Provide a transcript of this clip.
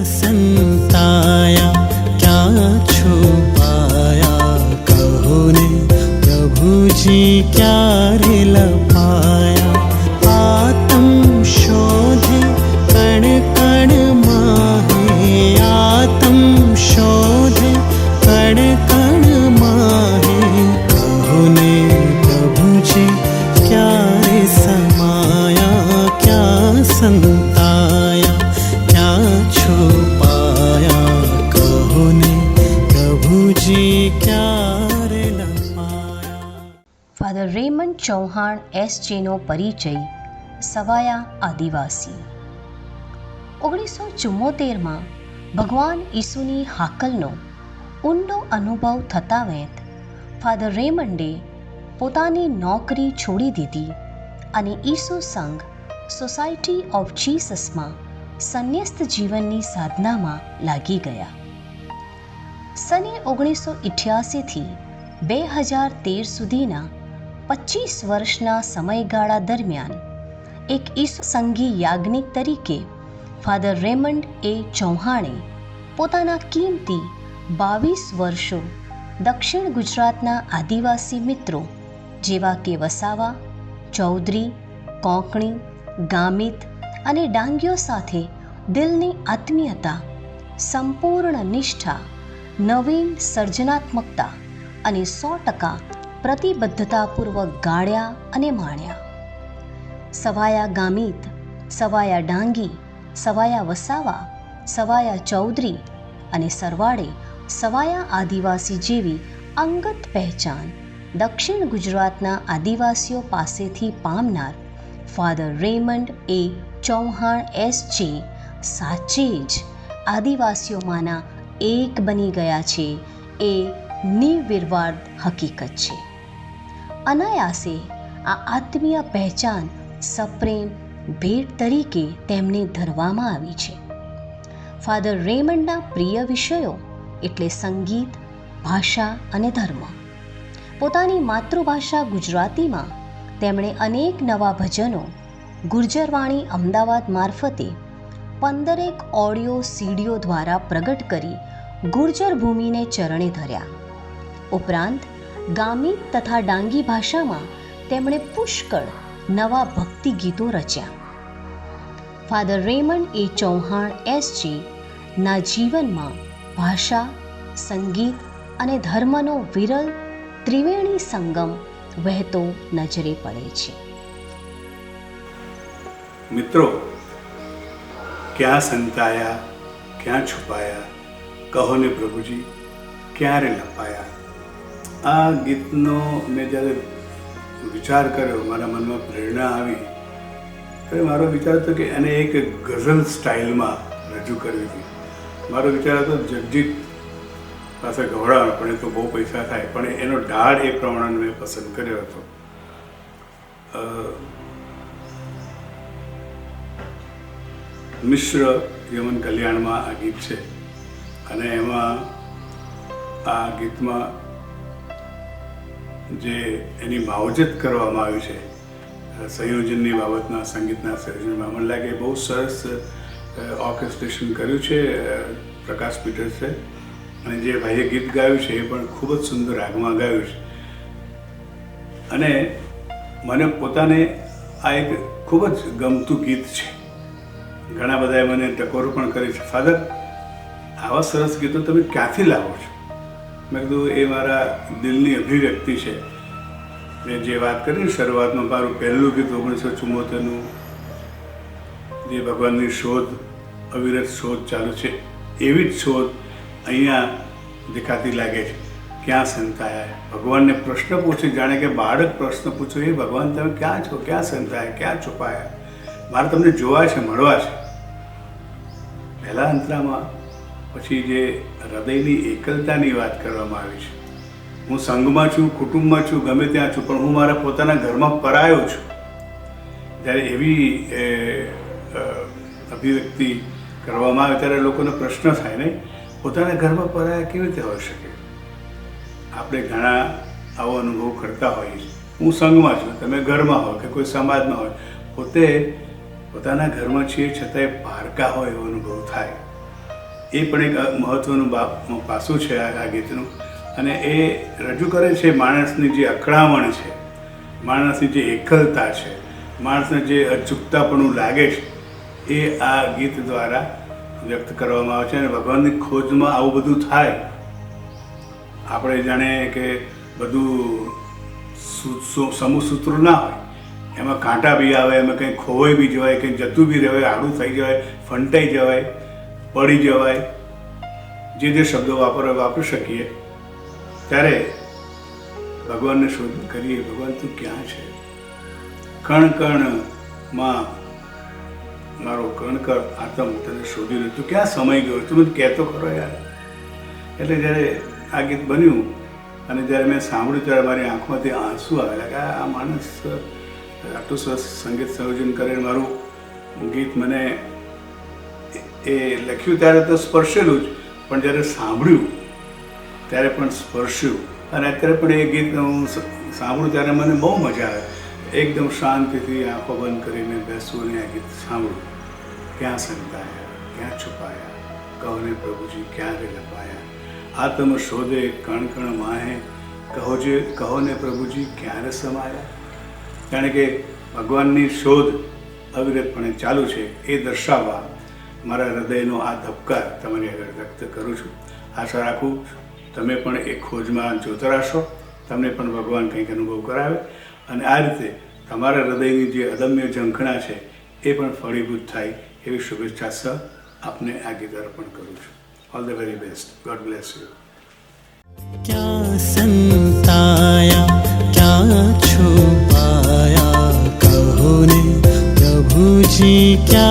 संताया क्या छुपाया, कहो ने प्रभु जी क्यारे लपाया। आत्म शोधे कण कण माहे, आत्म शोधे कण कण माहे, कहो ने प्रभु जी क्यारे समाया, क्या संताया क्या छुपाया, कहो ने प्रभु जी क्यारे लपाया। ફાધર રેમન્ડ ચૌહાણ એસજેનો પરિચય સવાયા આદિવાસી. 1974માં ભગવાન ઈસુની હાકલનો ઊંડો અનુભવ થતા વેંત ફાધર રેમન્ડે પોતાની નોકરી છોડી દીધી અને ઈસુ સંઘ સોસાયટી ઓફ જીસસમાં સંન્યસ્ત જીવનની સાધનામાં લાગી ગયા. સને 1988થી 2013 સુધીના 25 વર્ષના સમયગાળા દરમિયાન એક ઈસુ સંઘી યાજ્ઞિક તરીકે ફાધર રેમન્ડ એ ચૌહાણે પોતાના કિંમતી 22 વર્ષો દક્ષિણ ગુજરાતના આદિવાસી મિત્રો જેવા કે વસાવા, ચૌધરી, કોંકણી, ગામિત અને ડાંગીઓ સાથે દિલની આત્મીયતા, સંપૂર્ણ નિષ્ઠા, નવીન સર્જનાત્મકતા અને 100% પ્રતિબદ્ધતાપૂર્વક ગાળ્યા અને માણ્યા. સવાયા ગામિત, સવાયા ડાંગી, સવાયા વસાવા, સવાયા ચૌધરી અને સરવાળે સવાયા આદિવાસી જેવી અંગત પહેચાન દક્ષિણ ગુજરાતના આદિવાસીઓ પાસેથી પામનાર ફાધર રેમન્ડ એ ચૌહાણ એસજે સાચે જ આદિવાસીઓમાંના એક બની ગયા છે એ નિર્વિવાદ હકીકત છે. અનાયાસે આ આત્મીય પહેચાન સપ્રેમ ભેટ તરીકે તેમને ધરવામાં આવી છે. ફાધર રેમન્ડના પ્રિય વિષયો એટલે સંગીત, ભાષા અને ધર્મ. પોતાની માતૃભાષા ગુજરાતીમાં તેમણે અનેક નવા ભજનો ગુર્જરવાણી અમદાવાદ મારફતે 15 ઓડિયો સીડીઓ દ્વારા પ્રગટ કરી ગુર્જર ભૂમિને ચરણે ધર્યા. ઉપરાંત ગામિત તથા ડાંગી ભાષામાં તેમણે પુષ્કળ નવા ભક્તિ ગીતો રચ્યા. ફાધર રેમન્ડ એ ચૌહાણ એસજે ના જીવનમાં ભાષા, સંગીત અને ધર્મનો વિરલ ત્રિવેણી સંગમ વહેતો નજરે પડે છે. મિત્રો, ક્યાં સંતાયા ક્યાં છુપાયા, કહો ને પ્રભુજી ક્યારે લપાયા. આ ગીતનો મેં જ્યારે વિચાર કર્યો, મારા મનમાં પ્રેરણા આવી, તો મારો વિચાર હતો કે એને એક ગઝલ સ્ટાઇલમાં રજૂ કરવી હતી. મારો વિચાર હતો જગજીત પાસે ગવડાવવાનો, પણ એ તો બહુ પૈસા થાય, પણ એનો ઢાળ એ પ્રમાણે મેં પસંદ કર્યો હતો. મિશ્ર યમન કલ્યાણમાં આ ગીત છે અને એમાં આ ગીતમાં જે એની માવજત કરવામાં આવી છે સંયોજનની બાબતના, સંગીતના સંયોજનમાં, મને લાગે બહુ સરસ ઓર્કેસ્ટ્રેશન કર્યું છે પ્રકાશ પીટર્સે, અને જે ભાઈએ ગીત ગાયું છે એ પણ ખૂબ જ સુંદર રાગમાં ગાયું છે. અને મને પોતાને આ એક ખૂબ જ ગમતું ગીત છે. ઘણા બધાએ મને ટકોરો પણ કરી છે, ફાધર આવા સરસ ગીતો તમે ક્યાંથી લાવો છો? મેં કીધું એ મારા દિલની અભિવ્યક્તિ છે. મેં જે વાત કરી શરૂઆતમાં, મારું પહેલું ગીત 1974નું, જે ભગવાનની શોધ, અવિરત શોધ ચાલુ છે, એવી જ શોધ અહીંયા દેખાતી લાગે છે. ક્યાં સંતાયા, ભગવાનને પ્રશ્ન પૂછી, જાણે કે બાળક પ્રશ્ન પૂછ્યો, એ ભગવાન તમે ક્યાં છો, ક્યાં સંતાયા, ક્યાં છુપાયા, મારે તમને જોવા છે, મળવા છે. પહેલા અંતરામાં પછી જે હૃદયની એકલતાની વાત કરવામાં આવી છે. હું સંઘમાં છું, કુટુંબમાં છું, ગમે ત્યાં છું, પણ હું મારા પોતાના ઘરમાં પરાયો છું. જ્યારે એવી અભિવ્યક્તિ કરવામાં આવે ત્યારે લોકોનો પ્રશ્ન થાય, નહીં, પોતાના ઘરમાં પરાયા કેવી રીતે હોઈ શકે? આપણે ઘણા આવો અનુભવ કરતા હોઈએ. હું સંઘમાં છું, તમે ઘરમાં હો કે કોઈ સમાજમાં હોય, પોતે પોતાના ઘરમાં છીએ છતાંય પારકા હોય એવો અનુભવ થાય. એ પણ એક મહત્ત્વનું પાસું છે આ ગીતનું. અને એ રજૂ કરે છે માણસની જે અકળામણ છે, માણસની જે એકલતા છે, માણસને જે અચૂકતાપણું લાગે છે, એ આ ગીત દ્વારા વ્યક્ત કરવામાં આવે છે. અને ભગવાનની ખોજમાં આવું બધું થાય. આપણે જાણે કે બધું સમૂહસૂત્રો ના હોય, એમાં કાંટા બી આવે, એમાં કંઈ ખોવાઈ બી જવાય, કંઈ જતું બી રહેવાય, આડું થઈ જવાય, ફંટાઈ જવાય, પડી જવાય, જે શબ્દો વાપરી શકીએ. ત્યારે ભગવાનને શોધ કરીએ, ભગવાન તું ક્યાં છે? કણ કણમાં મારો કણકણ આત્મ તને શોધી રહ્યો, તું ક્યાં સમય ગયો, તું મને કહેતો ખરો યાર. એટલે જ્યારે આ ગીત બન્યું અને જ્યારે મેં સાંભળ્યું ત્યારે મારી આંખમાંથી આંસુ આવેલા કે આ માણસ આટલું સરસ સંગીત સંયોજન કરીને મારું ગીત મને એ લખ્યું ત્યારે તો સ્પર્શેલું જ, પણ જ્યારે સાંભળ્યું ત્યારે પણ સ્પર્શ્યું. અને અત્યારે પણ એ ગીત હું સાંભળું ત્યારે મને બહુ મજા આવે. એકદમ શાંતિથી આંખો બંધ કરીને બેસવું અને આ ગીત સાંભળું. ક્યાં સંતાયા, ક્યાં છુપાયા, કહોને પ્રભુજી ક્યાં રે લપાયા, આત્મ શોધે કણ કણ માહે, કહોને પ્રભુજી ક્યારે સમાયા. જાણે કે ભગવાનની શોધ અવિરતપણે ચાલુ છે એ દર્શાવવા મારા હૃદયનો આ ધબકાર તમારી આગળ વ્યક્ત કરું છું. આશા રાખું તમે પણ એ ખોજમાં જોતા રહેશો, તમને પણ ભગવાન કંઈક અનુભવ કરાવે અને આ રીતે તમારા હૃદયની જે અદમ્ય ઝંખના છે એ પણ ફળીભૂત થાય એવી શુભેચ્છા સહ આપને આ ગીત અર્પણ કરું છું. All the very best. God bless you. क्या संताया, क्या छुपाया, कहो ने प्रभु जी क्या